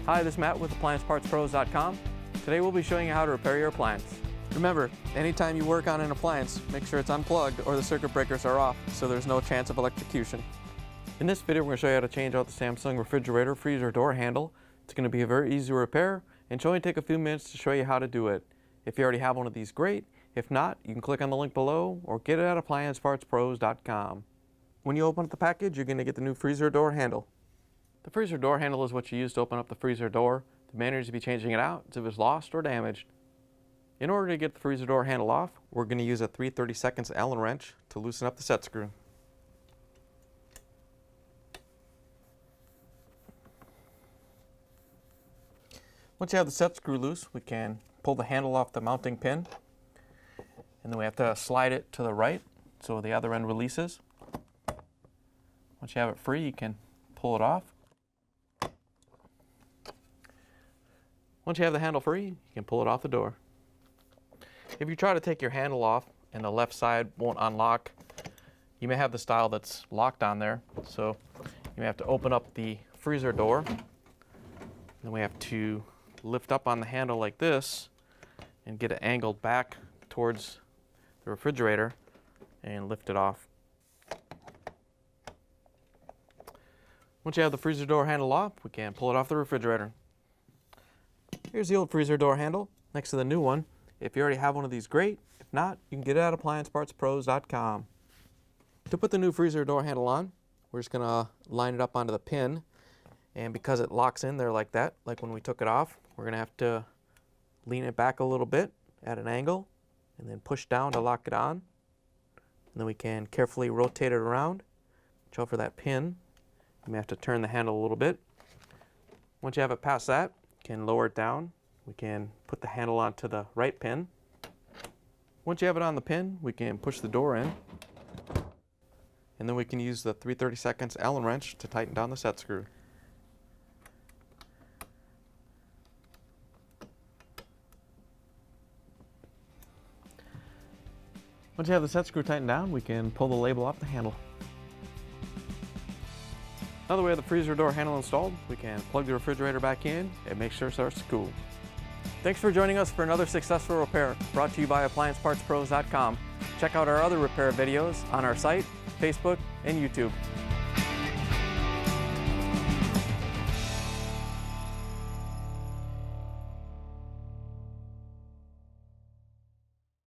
Hi, this is Matt with AppliancePartsPros.com. Today we'll be showing you how to repair your appliance. Remember, anytime you work on an appliance, make sure it's unplugged or the circuit breakers are off so there's no chance of electrocution. In this video, we're going to show you how to change out the Samsung refrigerator freezer door handle. It's going to be a very easy repair and should only take a few minutes to show you how to do it. If you already have one of these, great. If not, you can click on the link below or get it at AppliancePartsPros.com. When you open up the package, you're going to get the new freezer door handle. The freezer door handle is what you use to open up the freezer door. The main reason to be changing it out is if it's lost or damaged. In order to get the freezer door handle off, we're going to use a 3/32 Allen wrench to loosen up the set screw. Once you have the set screw loose, we can pull the handle off the mounting pin, and then we have to slide it to the right so the other end releases. Once you have it free, you can pull it off. Once you have the handle free, you can pull it off the door. If you try to take your handle off and the left side won't unlock, you may have the style that's locked on there. So you may have to open up the freezer door. Then we have to lift up on the handle like this and get it angled back towards the refrigerator and lift it off. Once you have the freezer door handle off, we can pull it off the refrigerator. Here's the old freezer door handle next to the new one. If you already have one of these, great. If not, you can get it at AppliancePartsPros.com. To put the new freezer door handle on, we're just going to line it up onto the pin. And because it locks in there like that, like when we took it off, we're going to have to lean it back a little bit at an angle and then push down to lock it on. And then we can carefully rotate it around. Watch out for that pin. You may have to turn the handle a little bit. Once you have it past that, you can lower it down. We can put the handle onto the right pin. Once you have it on the pin, we can push the door in. And then we can use the 3/32 Allen wrench to tighten down the set screw. Once you have the set screw tightened down, we can pull the label off the handle. Now that we have the freezer door handle installed, we can plug the refrigerator back in and make sure it starts to cool. Thanks for joining us for another successful repair brought to you by AppliancePartsPros.com. Check out our other repair videos on our site, Facebook, and YouTube.